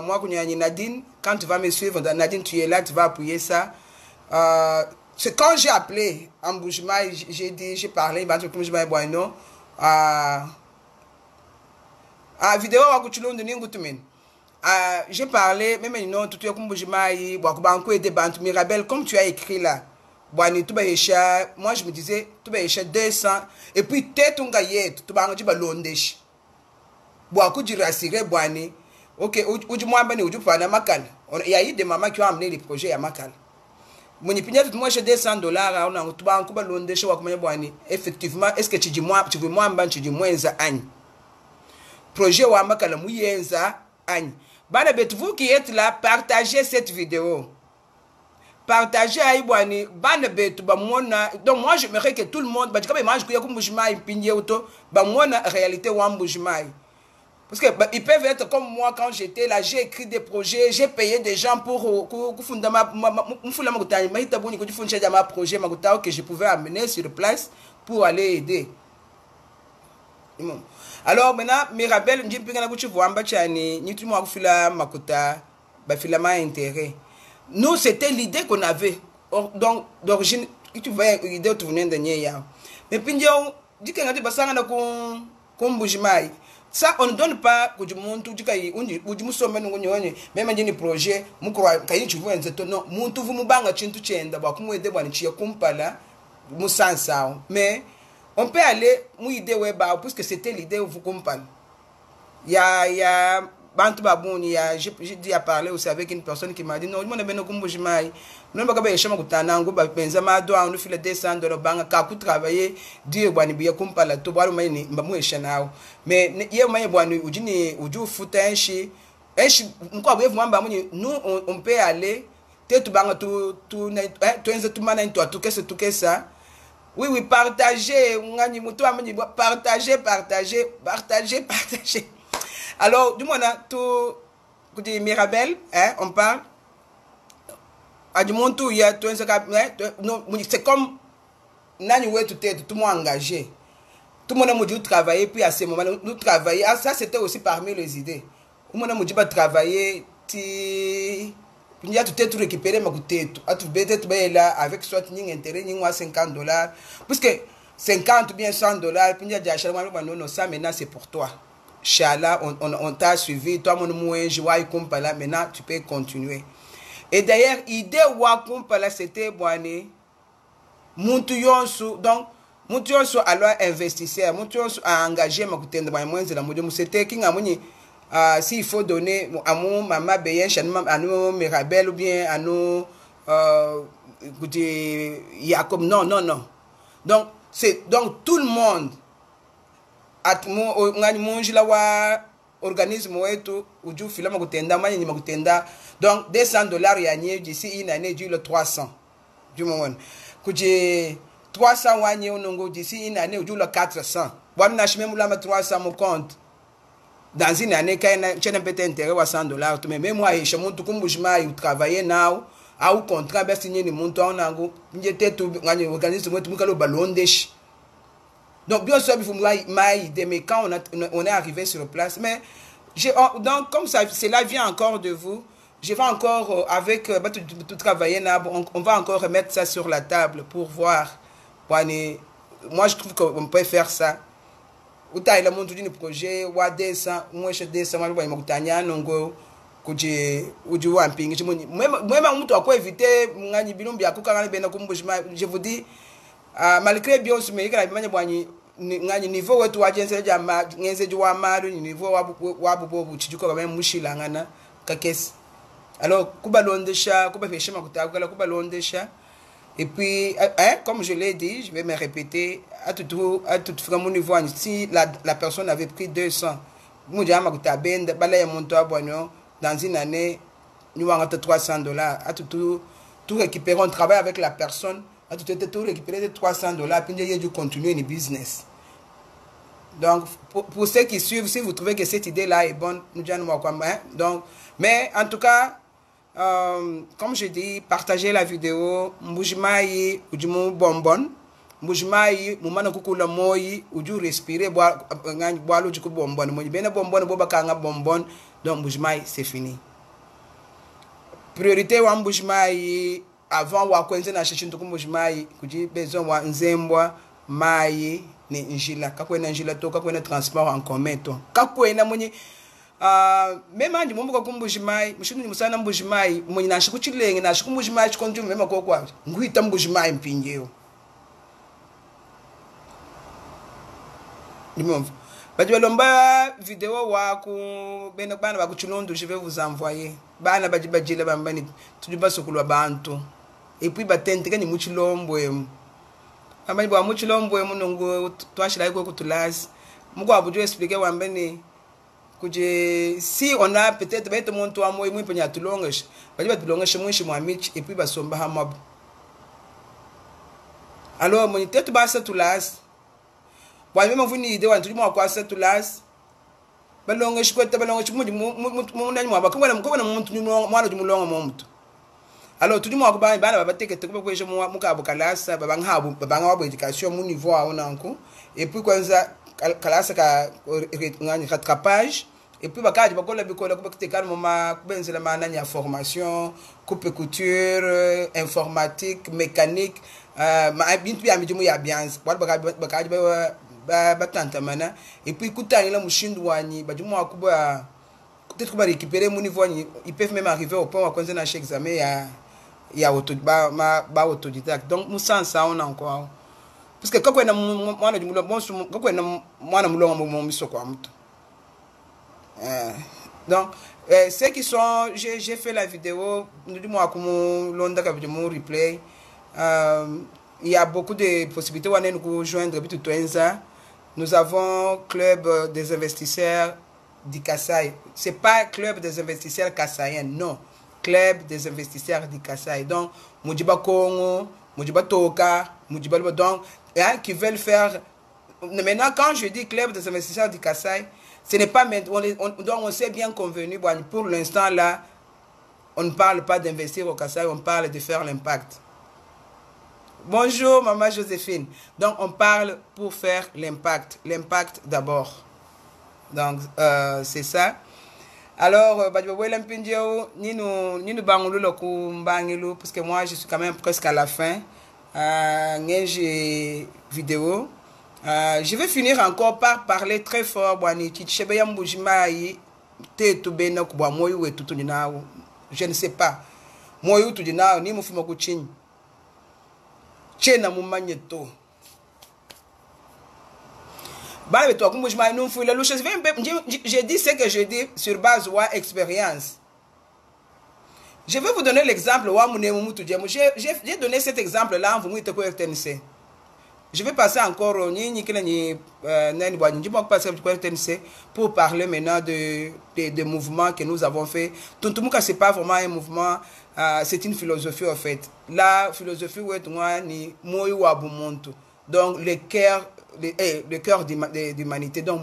moi, Nadine, quand tu vas me suivre, Nadine, tu es là, tu vas appuyer ça. C'est quand j'ai appelé en Boujma, j'ai dit, j'ai parlé, vidéo, j'ai parlé, même non, tout est comme Boujma, Mirabel, comme tu as écrit là. Moi je me disais, tu vas 200, et puis tête on gagne, tu vas en Londesh. Boakou du rassuré, Boani. Ok, ou du moins, ou du point à Makal. Il y a eu des mamans qui ont amené les projets à Makal. Mon épinière, moi j'ai $200, on a tout en Cuba Londesh, effectivement, est-ce que tu dis moi, tu veux moins, tu dis moins un an. Projet ou à Makal, mouyenza, an. Vous qui êtes là, partagez cette vidéo. Partagez à Iboani, donc moi j'aimerais que tout le monde, réalité parce qu'ils peuvent être comme moi quand j'étais là, j'ai écrit des projets, j'ai payé des gens pour que je pouvais amener sur place pour aller aider. Alors maintenant, Mirabel, nous, c'était l'idée qu'on avait. Donc, d'origine, tu vois, l'idée tu venais de Nia. Mais puis, dit que ça, on ne donne pas que du monde, tout cas, ou du mousson, même un projet, Moukroa, Kayi, tu vois, non, Muntu, vous me bang à Chintu Chen, d'abord, comme des bonnes chia kumpala, Moussan Sao. Mais, on peut aller, idée web, puisque c'était l'idée où vous comprenez. Il y a Bantu Baboun, j'ai dit à parler aussi avec une personne qui m'a dit non, je ne sais pas comment je m'aille. Non, je ne sais pas comment je file $200 kaku travailler, Dieu, Bani, bien comme par la toba, mais il y a moyen de foutre un chien. Nous, on peut aller, tout ça. Oui, partagez, partagez. Alors, du moins, tout, Mirabel, hein, on parle. À du monde, il y a tout c'est comme, tout le monde engagé. Tout le monde a dit travailler, puis à ce moment, nous travailler. Ah, ça, c'était aussi parmi les idées. Tout le monde a dit travailler, il y a tout récupéré, mais tu peux là avec soit intérêt, $50. Puisque 50 ou bien $100, puis il y a des achats, non, ça maintenant c'est pour toi. Chala, on t'a suivi, toi mon moins joie là, maintenant tu peux continuer. Et d'ailleurs, l'idée Wakumpala c'était boané, Moutuyonsu, donc Moutuyonsu alors investisseur, Moutuyonsu a engagé ma coutine de moins de la mode, c'était qui a moni, s'il faut donner à mon maman Beyen, à nous Mirabel ou bien à nous Jacob, non. Donc, c'est donc tout le monde. Organisme donc $200 y d'ici une année du le 300 du moment que 300 d'ici une année du le 400 même 300 mon compte dans une année quand tu as peut-être intérêt à $100 mais moi je monte comme je travailler now à ou contrat ben signer le montant nango j'étais tout organisme le ballon des. Donc, bien sûr, il faut m'aider, mais quand on est arrivé sur place, mais donc, comme ça, cela vient encore de vous, je vais encore, avec tout travailler là, on va encore remettre ça sur la table pour voir. Moi, je trouve qu'on peut faire ça. Ou t'as le monde du projet, ou à 200, moi, je 200, moi, je vais nongo, ou du wamping. Moi, je vais éviter, je vous dis, malgré bien sûr mais ngani niveau wetu wajense jama ngenze jwa maru niveau wabu chijuko kama mushila ngana kakesi alors kubalondesha kubafesha makutaka kubalondesha et puis comme je l'ai dit, je vais me répéter à tout vraiment niveau si la personne avait pris 200 muja makutabenda bala ya monto abonyo dans une année nous avons $300 à tout récupérer, on travaille avec la personne. Tu as tout récupéré $300, puis tu as continuer le business. Donc, pour ceux qui suivent, si vous trouvez que cette idée-là est bonne, nous disons quoi. Donc, mais en tout cas, comme je dis, partagez la vidéo. Mbujimai, ujimu bonbon. Mbujimai, mumana kukula moyi, uju respirer, boire l'eau du coup bonbon. Moi, bien bonbon, boba kanga bonbon. Donc, mbujimai, c'est fini. Priorité wa mbujimai, avant wa kwenze na shishin tuku mbujimai, kuji besoin wa nzembwa, mai, ni njila. Kakwena njila to, kakwena transport en commun to. Kakwena mwenye, même andi mumbuka kumbujimai mushinu musana mbujimai mwenye nashiku chilenge nashiku mbujimai chikonju mema kokwa nguita mbujimai mpinjeo nimomva badi balomba vidéo waku bena bana bakuchilondu je vais vous envoyer bana badi badile bambani tujuba sokulwa bantu et puis batente kani muchilombwe amani bwa muchilombwe munungu twashira iko kutulazi muko abujo expliquer wambeni si on a peut-être bête mon toi moi moi penya tulongesh bali tulongesh moi chez moi mitch et puis basomba hamab alors mon tête basa tulas wa même vous ni idée wa tout moi quoi ça tulas balongesh ko tabalongesh mu nani mo bakubona mukubona muntu mwana dumulonga mo muntu alors tout moi ko ba bana ba teke teke ko je mo muka bukalasa babanghabu babangwa education mu niveau a onanko et puis kwanza kalasa ka ngani rattrapage et puis bakadi bakola bikola ko baktekana mama kubenzela mana nya formation coupe couture informatique mécanique ma bintu ya midimu ya biance bakadi batanta mana et puis kutani la mushindu wani bajumu akuba peut-être ko ba récupérer mon niveau ni ils peuvent même arriver au point à kwanza na chaque examen ya autodidacte donc musansa ça on encore parce que quand on a mwana du mulongo quand on a mwana mulongo mo miso kwa mtu donc ceux qui sont j'ai fait la vidéo nous dis moi comme londa ka vidéo replay il y a beaucoup de possibilités on nous joindre bitu twenza nous avons club des investisseurs du Kasaï c'est pas club des investisseurs kassaïens non club des investisseurs du Kasaï donc Mujiba Kongo Mujiba Toka Mujiba donc qui veulent faire. Maintenant, quand je dis club des investisseurs du Kasaï, ce n'est pas maintenant. Donc, on s'est bien convenu. Pour l'instant, là, on ne parle pas d'investir au Kasaï, on parle de faire l'impact. Bonjour, maman Joséphine. Donc, on parle pour faire l'impact. L'impact d'abord. Donc, c'est ça. Alors, parce que moi, je suis quand même presque à la fin. Vidéo. Je vais finir encore par parler très fort. Je ne sais pas. J'ai dit ce que je dis sur base de l'expérience. Je vais vous donner l'exemple. J'ai donné cet exemple-là. Je vais passer encore pour parler maintenant de mouvements que nous avons fait. Tuntumuka, ce n'est pas vraiment un mouvement, c'est une philosophie en fait. La philosophie, donc le cœur de l'humanité. Donc,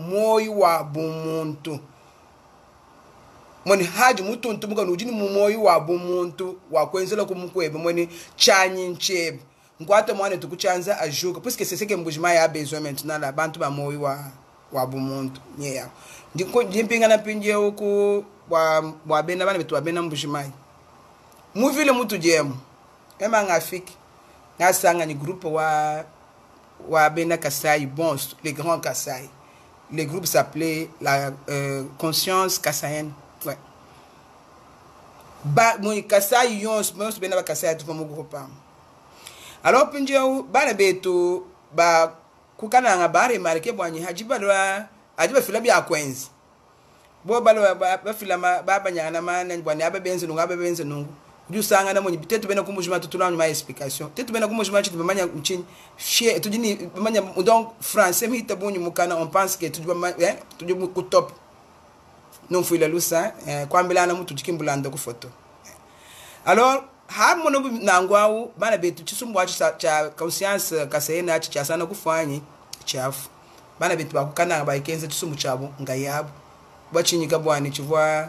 Moni haji mutu ntumuka nujini mumoyi wa bumuntu wa kwenzela kumukwebe moni chanyi nchebe ngwate mwane tukuchanza ajuka puisque c'est ce que Mbujimai a besoin maintenant la bantu ba moyi wa bumuntu nyeya ndiko ndimpinga na pinje huku wa bena bana betu bena Mbujimai muvile mutu jemu ema ngafiki ngasanga ni groupe wa bena Kasaï bon les grands Kasaï le groupe s'appelait la conscience kassaïenne. Ouais. Mon Kasaï yons bena ba Kasaï tu mon groupe. Alors pinjeo bana beto ba kukana nga bare marke bwanyi hajiba fila bi akwenzi. Bo balo ba fila ba banyana mana bwani ababenze nungu. Jusanga na moni peut-être bena kumujuma tutulana ma explication. Peut-être bena kumujuma chitu bamanya mchini chie etudini bamanya donc français mi tabunyu mukana on pense que tujuba tujuba ku top. Non fui la lusa kwambela na mutu chikimbulanda ku photo. Alors ha mono nangwawu bana betu chisumbwa cha conscience kasayena cha sana kufanyi chafu. bana betu bakukana ba ikenze tsumu chabo ngayabo bachinyika bwani, tu vois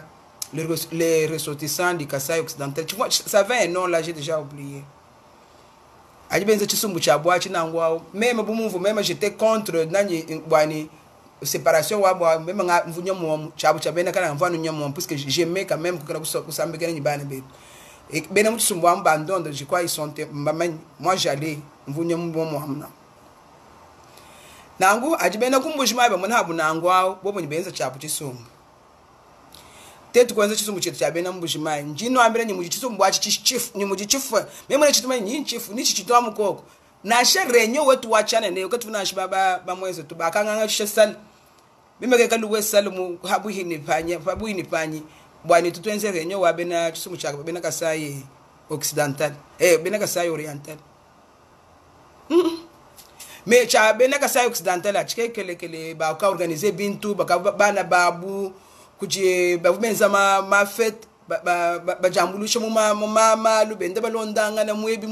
les ressortissants du Kasaï occidental, tu vois, ça fait un nom là, j'ai déjà oublié. Ajibenze tsumu chabo achinangwa, même bumuvu, même j'étais contre nani bwani séparation wa bwa, même nga mvunyo mo chabo chabena kana mvanu nyamo, parce que j'aimais quand même que kusambe kana nyibana betu. Et ben mutsumu ambandon, je crois ils sont moi j'allais mvunyo mo amna. Nangu ajibena kumbujima ba muna habu nangwa bobo nyibenza chapu chisumbu tetu kwanza chisumbu chetu chabena mbujima njino ambira nyimuji chisumbu achi chief nyimuji chief meme ne chituma nyi chief ni chichitwa mukoko na sherenyo wetu wachana ne ukatuna shibaba bamwezo tubakanga chisal meme ke kaluwe salumu habu hini panyi bwani tutwenze renyo wabena chisumbu chaka bena Kasai occidental bena Kasai oriental. Mais tu as bien Kasai occidental là, tu sais que ba ka organiser bintu ba bana babu kuji ba benza ma fête ba jambulu shomu ma lubende balondanga na mwebi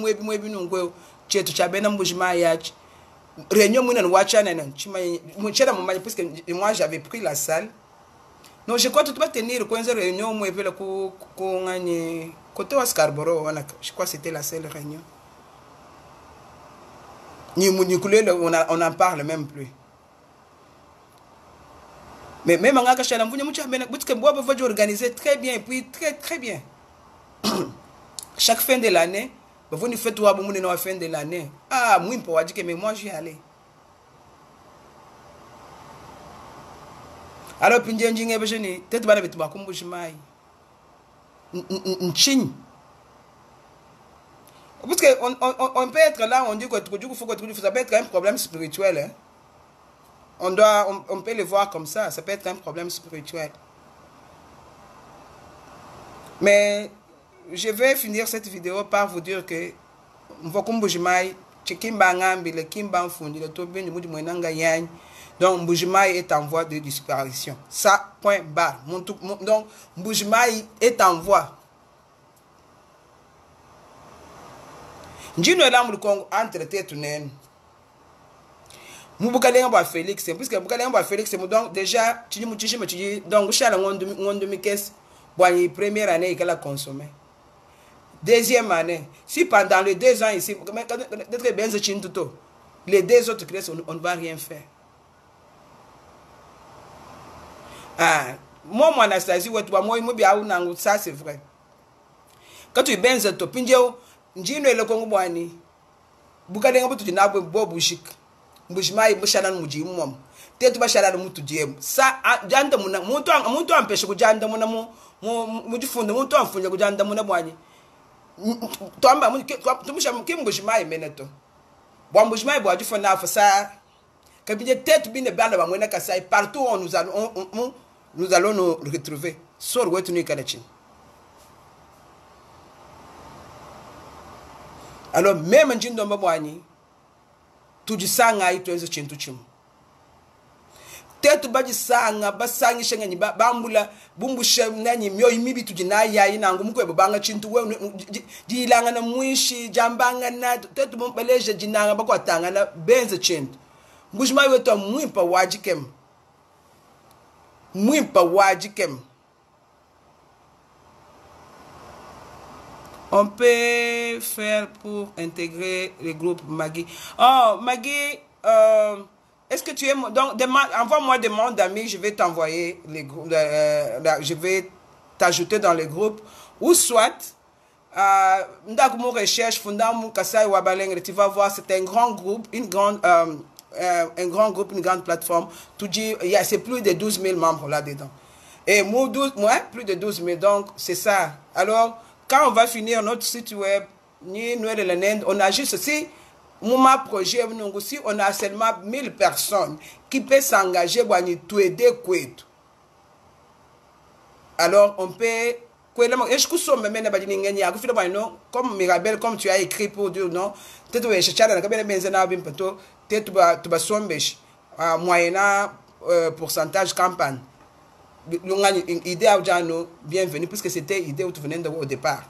nungwe chetu cha bena mbujima yachi réunion muna wachana na chima mchera mama parce que moi j'avais pris la salle. Non, je crois que tu vas tenir coinze réunion mwebi la ku ngani côté wa Scarborough, je crois c'était la seule réunion. On n'en parle même plus. Mais même en Akashala, vous organiser très bien, et puis très bien. Chaque fin de l'année, vous nous faites tout à la fin de l'année. Ah, moi, mais moi, j'y allais. Alors, puis, peut-être que vous avez parce qu'on peut être là, on dit que ça peut être un problème spirituel. Hein? On peut le voir comme ça peut être un problème spirituel. Mais je vais finir cette vidéo par vous dire que donc Mbujimai est en voie de disparition. Ça, point barre. Donc Mbujimai est en voie. Njino la mu Congo entre tête nen mu bukalenga ba Félix puisque bukalenga ba Félix donc déjà tu me donc chala ngondo mikes boani première année qu'il a consommé, deuxième année si pendant les 2 ans ici peut-être bien tout les 2 autres classes on ne va rien faire. Ah moi Anastasie wetu ba moi bia unangu, ça c'est vrai. Quand tu benza to pinjeo njino ele Kongo bwani bukalenga butu dinabwe bobushik mbujimai bushana muji mum tetu bashara mutu jem sa janda muna muntu ampeshe kujanda muna mujifunda muntu amfunya kujanda muna bwani twamba tumusha kimbujimai meneto bwa mbujimai bwa jifona afasa kabije tetu bine bana bamwena Kasai partout on nous allons nous retrouver sor wetu ni kalachi. Alors même njindo mbwani tujisanga itwenze chintu chimu tetu bajisanga basangi shenganyi bambula bumbushe nanyi myo imibi tujinaya inangu mukwe banga chintu we dilanga na mwishi jambanga na tetu mbeleje jinanga bakwatanga na benze chintu mbujima wetu mwimpa wajikem. On peut faire pour intégrer les groupes Maggie. Oh, Maggie, est-ce que tu es... Donc, envoie-moi des demandes d'amis, je vais t'envoyer les groupes. Je vais t'ajouter dans les groupes. Ou soit, recherche, tu vas voir, c'est un grand groupe, un grand groupe, une grande plateforme. C'est plus de 12 000 membres là-dedans. Et moi, plus de 12 000, donc c'est ça. Alors... Quand on va finir notre site web, on a juste si mon projet, si on a seulement 1000 personnes qui peuvent s'engager pour nous aider. Alors on peut, comme Mirabel, comme tu as écrit pour dire non, peut-être que tu vas moyennant pourcentage campagne. Idée à bienvenue puisque c'était idée où tu venais au départ.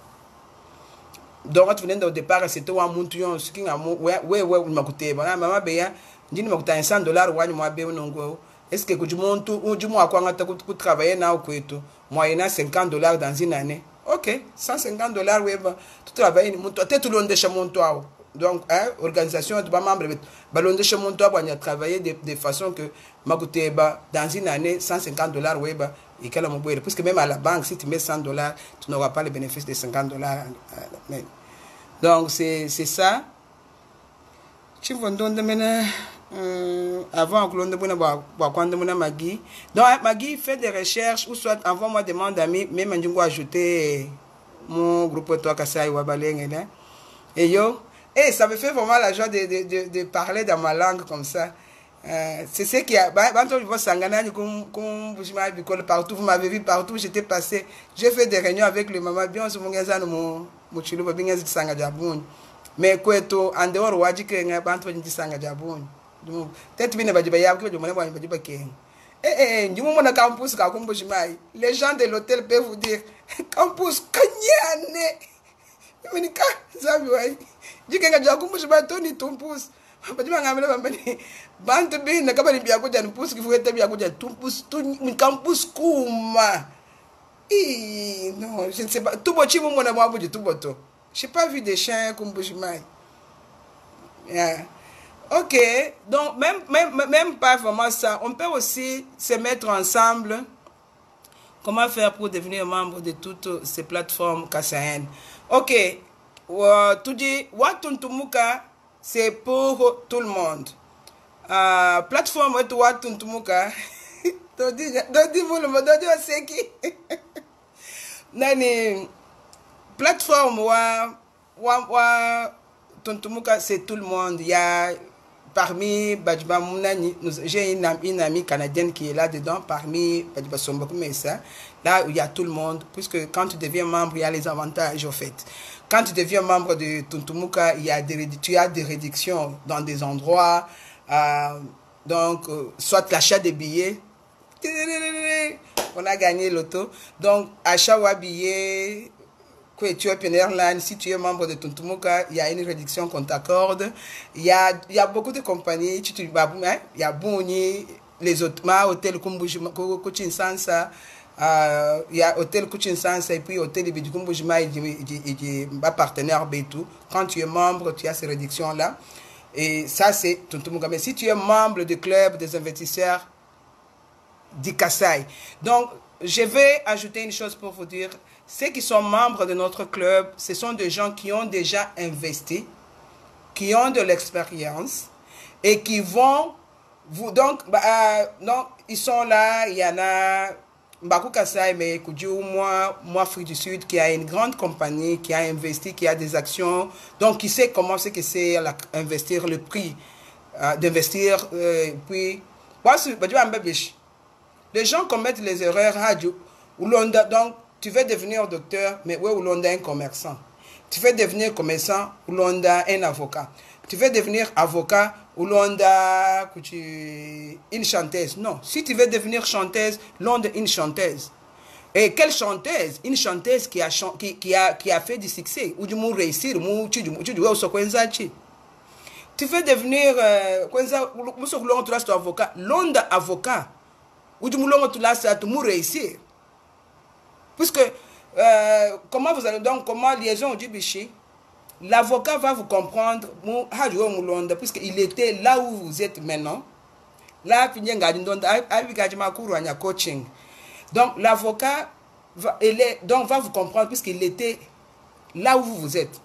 donc tu venais au départ c'était un montuyon ce qui a ouais m'a coûté maman beya ndini m'a coûté $100 ouais moi be non est-ce que tu montes ou du mois quoi ngata ku travailler na okweto moyennant $50 dans une année. OK, $150 ouais tu travailles monto tu tout londe chez monto. Donc organisation de membres balonde chez monto ba nya travailler de façon que m'a coûté dans une année $150 ouais et qu'elle m'a boire parce que même à la banque si tu mets $100 tu n'auras pas le bénéfice de $50. Donc c'est ça. Tu vas donner avant que l'on demande Maggie. Donc Maggie fait des recherches ou soit envoie-moi des demandes d'amis, même je vais ajouter mon groupe toi Kasai Wabaleng et yo et ça me fait vraiment la joie de parler dans ma langue comme ça. C'est ce qui a partout, vous m'avez vu partout, j'étais passé, j'ai fait des réunions avec les mamans bien sur mon gazan mon chiluba bien sanga jabun mais kweto en dehors waji que nga bantu ndi sanga jabun peut-être bien ba ya ko jomana ba ba ke ndimu mona campus ka kumbu jimai les gens de l'hôtel peuvent vous dire campus kanyane menika zabi wai jikenga jakumbu jimai toni tumpus bajima ngamela bambani bantu bina kabali bya kuja nipus kifuete bya kuja tumpus tu campus kuma non je ne sais pas tout bochi mon mon moi tout boto j'ai pas vu des chiens comme Bouchimai. Yeah. OK, donc même pas vraiment ça, on peut aussi se mettre ensemble. Comment faire pour devenir membre de toutes ces plateformes kassayennes? OK, tu dis Watuntumuka c'est pour tout le monde. Plateforme Watuntumuka dodi vous le dodi c'est qui nani plateforme wa Tuntumuka c'est tout le monde. Il y a parmi Badjiba Mounani, j'ai une amie canadienne qui est là dedans parmi Badjiba Somboku Mesa. Là il y a tout le monde puisque quand tu deviens membre il y a les avantages au fait. Quand tu deviens membre de Tuntumuka il y a tu as des réductions dans des endroits donc soit l'achat des billets. On a gagné l'auto. Donc, achat ou billet, que tu es Airline, si tu es membre de Tuntumuka, il y a une réduction qu'on t'accorde. Il y a beaucoup de compagnies. Il y a Bouni, les autres, Hôtel Kuchinsansa, il y a Hôtel Kuchinsansa et puis Hôtel Ibidukumbujima et partenaire Betou. Quand tu es membre, tu as ces réductions-là. Et ça, c'est Tuntumuka. Mais si tu es membre du club des investisseurs, du Kassai. Donc, je vais ajouter une chose pour vous dire. Ceux qui sont membres de notre club, ce sont des gens qui ont déjà investi, qui ont de l'expérience et qui vont vous... Donc, ils sont là, il y en a... Mbaku Kassai, mais moi, Afrique du Sud, qui a une grande compagnie, qui a investi, qui a des actions, donc qui sait comment c'est que c'est investir le prix, d'investir, puis... Les gens commettent les erreurs radio. Donc, tu veux devenir docteur, mais où l'on a un commerçant. Tu veux devenir commerçant, où l'on a un avocat. Tu veux devenir avocat, où l'on a une chanteuse. Non, si tu veux devenir chanteuse, l'on a une chanteuse. Et quelle chanteuse? Une chanteuse qui a fait du succès, ou du mot réussir, tu veux devenir avocat, l'on a avocat. Ou du moulon tu l'as à tout réussir. Puisque comment vous allez donc comment liaison du bichi, l'avocat va vous comprendre puisqu'il était là où vous êtes maintenant. Là coaching. Donc l'avocat va vous comprendre puisqu'il était là où vous êtes.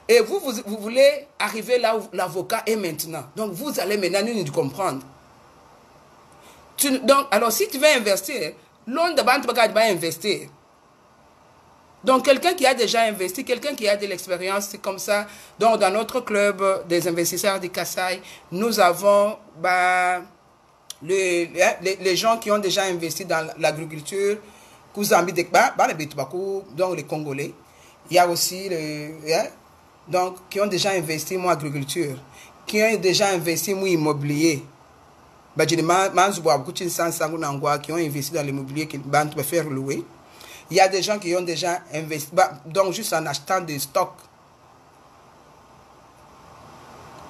Et vous voulez arriver là où l'avocat est maintenant. Donc vous allez maintenant nous comprendre. Donc, alors, si tu veux investir, l'on de banque va investir. Donc, quelqu'un qui a déjà investi, quelqu'un qui a de l'expérience, c'est comme ça. Donc, dans notre club des investisseurs du Kassai, nous avons les gens qui ont déjà investi dans l'agriculture, donc les Congolais. Il y a aussi donc, qui ont déjà investi en agriculture, qui ont déjà investi en immobilier. Qui ont investi dans l'immobilier qu'ils vont faire louer. Il y a des gens qui ont déjà investi, donc juste en achetant des stocks.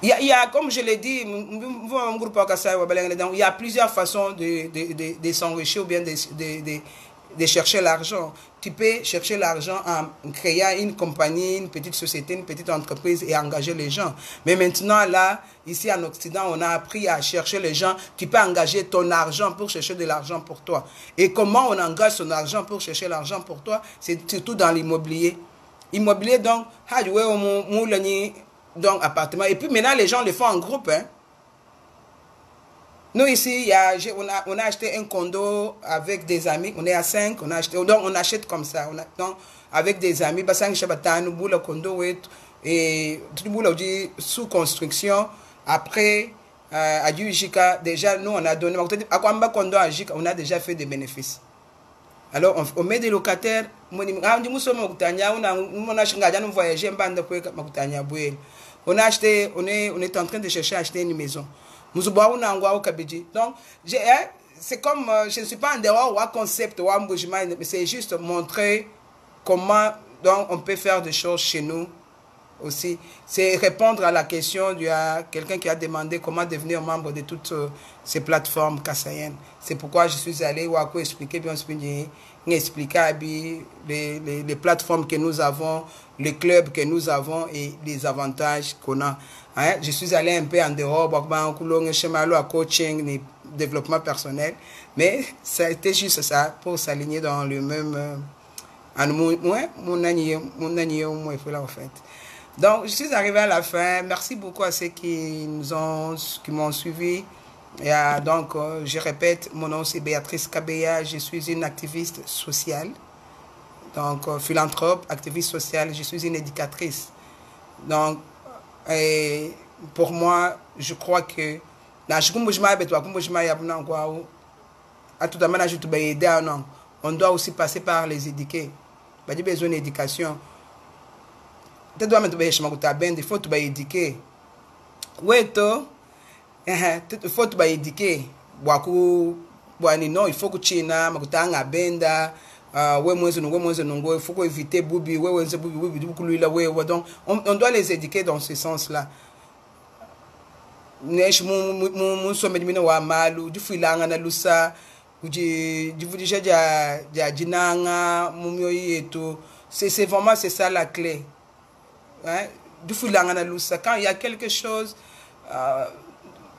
Il y a, comme je l'ai dit, il y a plusieurs façons de s'enrichir ou bien de chercher l'argent. Tu peux chercher l'argent en créant une compagnie, une petite société, une petite entreprise et engager les gens. Mais maintenant, là, ici en Occident, on a appris à chercher les gens. Tu peux engager ton argent pour chercher de l'argent pour toi. Et comment on engage son argent pour chercher l'argent pour toi? C'est surtout dans l'immobilier. Immobilier, donc, donc appartement. Et puis maintenant, les gens le font en groupe. Hein. Nous ici, on a acheté un condo avec des amis. On est à 5. On a acheté, donc on achète comme ça. Donc, avec des amis. Le condo et sous construction. Après, à Jika, déjà, nous, on a donné. À Kwamba Condo à Jika, on a déjà fait des bénéfices. Alors, on met des locataires. On a acheté, on est en train de chercher à acheter une maison. Donc, c'est comme, je ne suis pas en dehors ou concept, mais c'est juste montrer comment donc, on peut faire des choses chez nous aussi. C'est répondre à la question, il y a quelqu'un qui a demandé comment devenir membre de toutes ces plateformes kassayennes. C'est pourquoi je suis allé expliquer bien expliquer les plateformes que nous avons, les clubs que nous avons et les avantages qu'on a. Hein? Je suis allé un peu en dehors, coaching, développement personnel, mais ça a été juste ça pour s'aligner dans le même en fait. Donc, je suis arrivé à la fin. Merci beaucoup à ceux qui m'ont suivi. Et, donc, je répète, mon nom c'est Béatrice Kabeya. Je suis une activiste sociale. Donc, philanthrope, activiste sociale. Je suis une éducatrice. Donc, pour moi, je crois que on doit aussi passer par les éduquer. Il y a besoin d'éducation. Il faut te éduquer. Oui, il faut te éduquer. Non, il faut que tu aies un benda. Il faut éviter Boubi. Donc, on doit les éduquer dans ce sens-là. C'est vraiment ça la clé. Hein? Quand il y a quelque chose,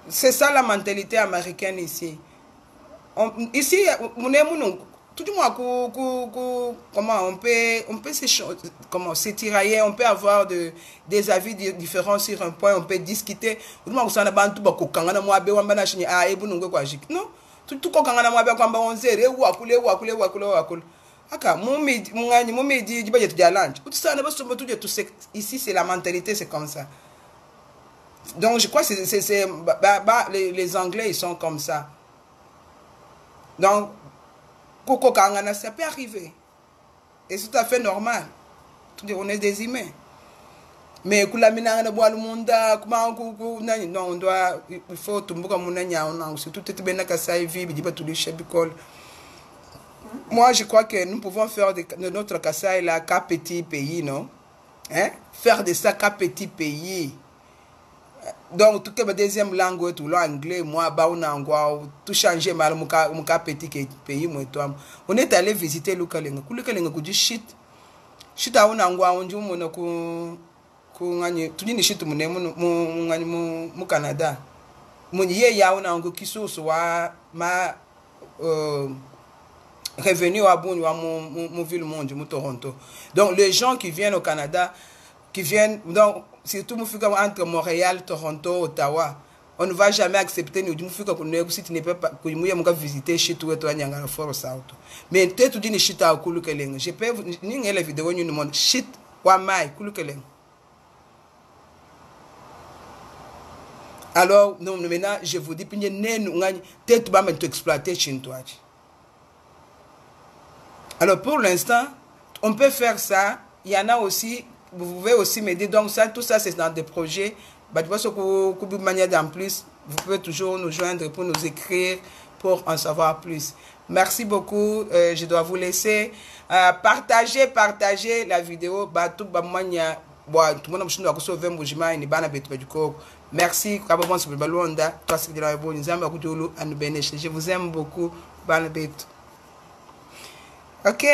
c'est ça la mentalité américaine ici. Ici, tout le monde, comment on peut s'étirailler, on peut avoir des avis différents sur un point, on peut discuter. Non, tout ici c'est la mentalité, c'est comme ça. Donc je crois que les Anglais ils sont comme ça. Donc ça peut arriver et c'est tout à fait normal. On est des humains. Mais non, on doit, il faut tout moi, je crois que nous pouvons faire de notre Kasaï là qu'un petit pays, non? Hein? Faire de ça qu'un petit pays. Donc, tout le deuxième langue, tout l'anglais, moi, tout changer mal, mon petit pays, moi, toi. On est allé visiter le Kalenga. Le Kalenga, dit shit. Shit, on a un tout dit shit, mon Canada. Mon yé, ya, on a un qui soit ma. Revenu à mon ville monde, mon Toronto. Donc les gens qui viennent au Canada, qui viennent, donc surtout entre Montréal, Toronto, Ottawa, on ne va jamais accepter nous si tu ne peux pas visiter chez toi mais tu dis shit à Kulukeleng. Je peux ni les vidéos ni monde shit wa mai Kulukeleng. Alors non maintenant je vous dis puis tu vas exploiter chez toi. Alors pour l'instant, on peut faire ça. Il y en a aussi, vous pouvez aussi m'aider. Donc ça, tout ça c'est dans des projets. En plus, vous pouvez toujours nous joindre pour nous écrire, pour en savoir plus. Merci beaucoup. Je dois vous laisser. Partagez la vidéo. Tout le monde a sauvé mon jima et bana betu du corps. Merci. Je vous aime beaucoup. Bana betu. Ok.